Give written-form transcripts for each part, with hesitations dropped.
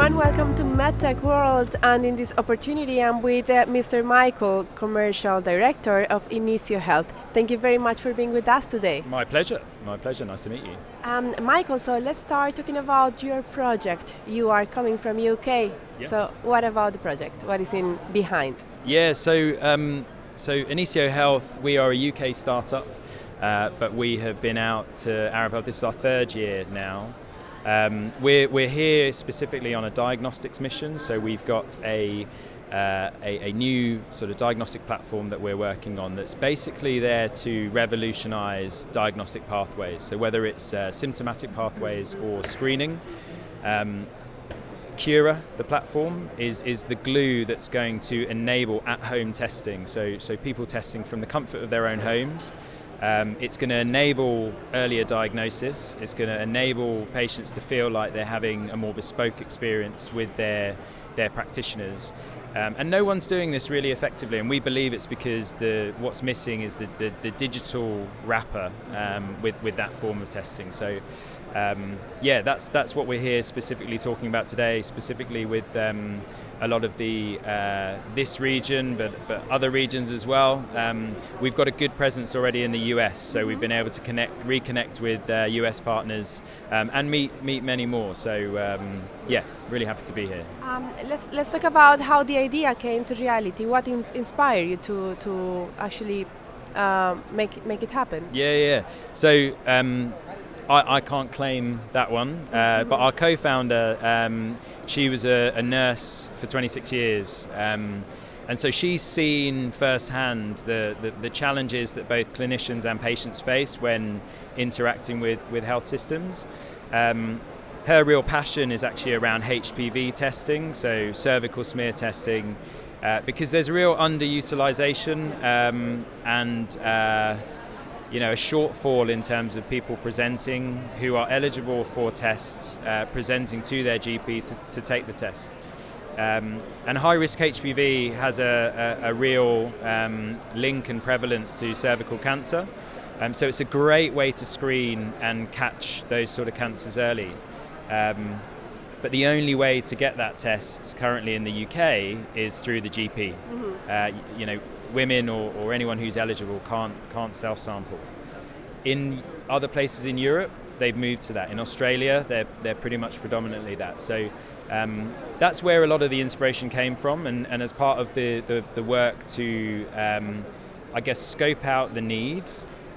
everyone, welcome to MedTech World, and in this opportunity I'm with Mr. Michael, Commercial Director of Inicio Health. Thank you very much for being with us today. My pleasure, nice to meet you. Michael, so let's start talking about your project. You are coming from UK, Yes. So what about the project? What is behind? Yeah, so Inicio Health, we are a UK startup, but we have been out to Arab Health. This is our third year now. We're here specifically on a diagnostics mission, so we've got a new sort of diagnostic platform that we're working on that's basically there to revolutionize diagnostic pathways. So whether it's symptomatic pathways or screening, Cura, the platform, is the glue that's going to enable at-home testing, so people testing from the comfort of their own homes. It's going to enable earlier diagnosis. It's going to enable patients to feel like they're having a more bespoke experience with their practitioners. And no one's doing this really effectively, and we believe it's because what's missing is the digital wrapper with that form of testing. So that's what we're here specifically talking about today, specifically with a lot of this region, but other regions as well. We've got a good presence already in the US, so we've been able to reconnect with US partners and meet many more. So really happy to be here. Let's talk about how the idea came to reality. What inspired you to actually make it happen? Yeah. So I can't claim that one, but our co-founder, she was a nurse for 26 years, and so she's seen firsthand the challenges that both clinicians and patients face when interacting with health systems. Her real passion is actually around HPV testing, so cervical smear testing, because there's real underutilization and a shortfall in terms of people presenting who are eligible for tests, presenting to their GP to take the test. And high-risk HPV has a real link and prevalence to cervical cancer. So it's a great way to screen and catch those sort of cancers early. But the only way to get that test currently in the UK is through the GP. Mm-hmm. Women or anyone who's eligible can't self-sample. In other places in Europe, they've moved to that. In Australia, they're pretty much predominantly that. So that's where a lot of the inspiration came from, and as part of the work to, scope out the need,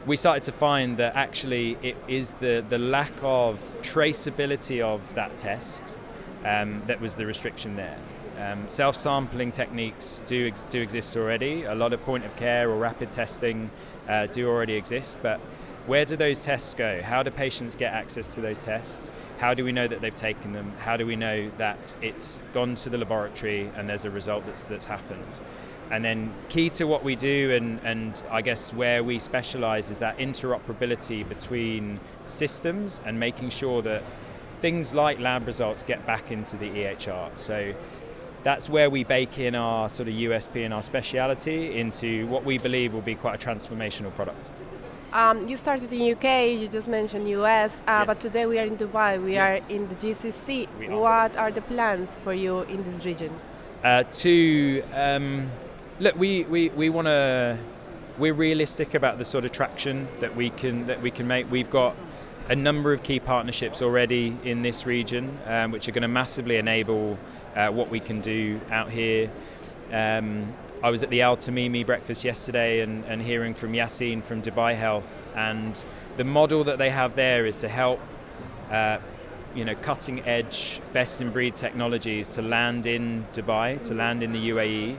we started to find that actually it is the lack of traceability of that test that was the restriction there. Self-sampling techniques do exist already. A lot of point-of-care or rapid testing do already exist, but where do those tests go? How do patients get access to those tests? How do we know that they've taken them? How do we know that it's gone to the laboratory and there's a result that's happened? And then key to what we do and I guess where we specialize is that interoperability between systems and making sure that things like lab results get back into the EHR. So that's where we bake in our sort of USP and our speciality into what we believe will be quite a transformational product. You started in UK, you just mentioned US, Yes. but today we are in Dubai, we Yes. are in the GCC. We are. What are the plans for you in this region? We're realistic about the sort of traction that we can make. We've got a number of key partnerships already in this region, which are going to massively enable what we can do out here. I was at the Al Tamimi breakfast yesterday and hearing from Yassine from Dubai Health, and the model that they have there is to help cutting edge, best in breed technologies to land in Dubai, to land in the UAE,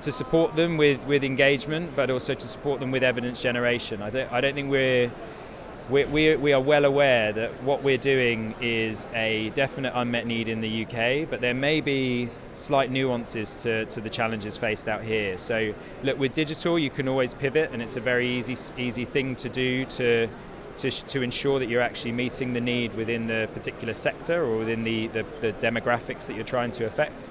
to support them with engagement, but also to support them with evidence generation. I don't think we are well aware that what we're doing is a definite unmet need in the UK, but there may be slight nuances to the challenges faced out here. So look, with digital you can always pivot, and it's a very easy thing to do to ensure that you're actually meeting the need within the particular sector or within the demographics that you're trying to affect.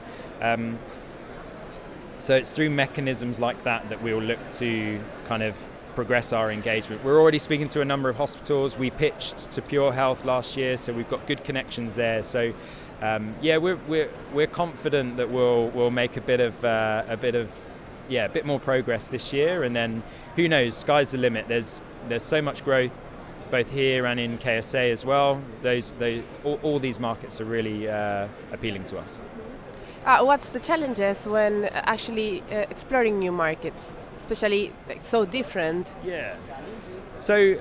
So it's through mechanisms like that we'll look to kind of progress our engagement. We're already speaking to a number of hospitals. We pitched to Pure Health last year, so we've got good connections there. So we're confident that we'll make a bit more progress this year, and then who knows, sky's the limit. There's so much growth both here and in KSA as well. All these markets are really appealing to us. What's the challenges when actually exploring new markets, especially so different? Yeah. So,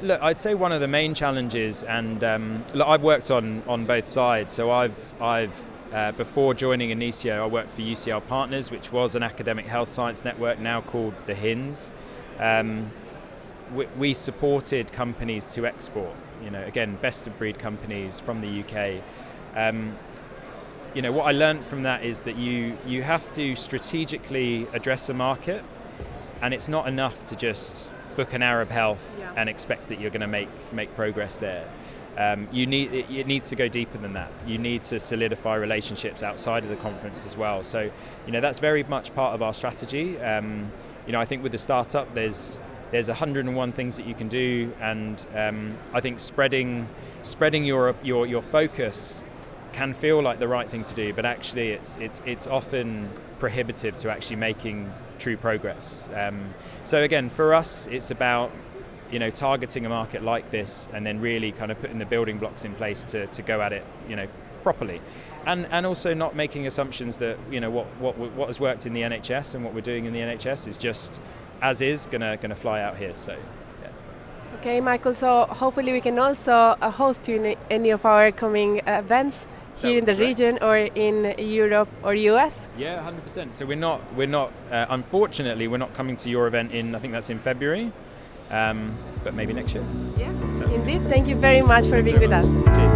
look, I'd say one of the main challenges, and look, I've worked on both sides. So I've before joining Inicio, I worked for UCL Partners, which was an academic health science network, now called the HINS. We supported companies to export. Again, best of breed companies from the UK. What I learned from that is that you have to strategically address a market, and it's not enough to just book an Arab Health and expect that you're going to make progress there. It needs to go deeper than that. You need to solidify relationships outside of the conference as well. So, that's very much part of our strategy. I think with the startup, there's 101 things that you can do, and I think spreading your focus can feel like the right thing to do, but actually it's often prohibitive to actually making true progress. So again, for us, it's about targeting a market like this, and then really kind of putting the building blocks in place to go at it properly, and also not making assumptions that what has worked in the NHS and what we're doing in the NHS is just as is gonna fly out here. So yeah. Okay, Michael, so hopefully we can also host you in any of our coming events here in the region or in Europe or US. Yeah, 100%. So we're not unfortunately we're not coming to your event I think that's in February, but maybe next year. Yeah, indeed. Thank you very much for being with us. Cheers.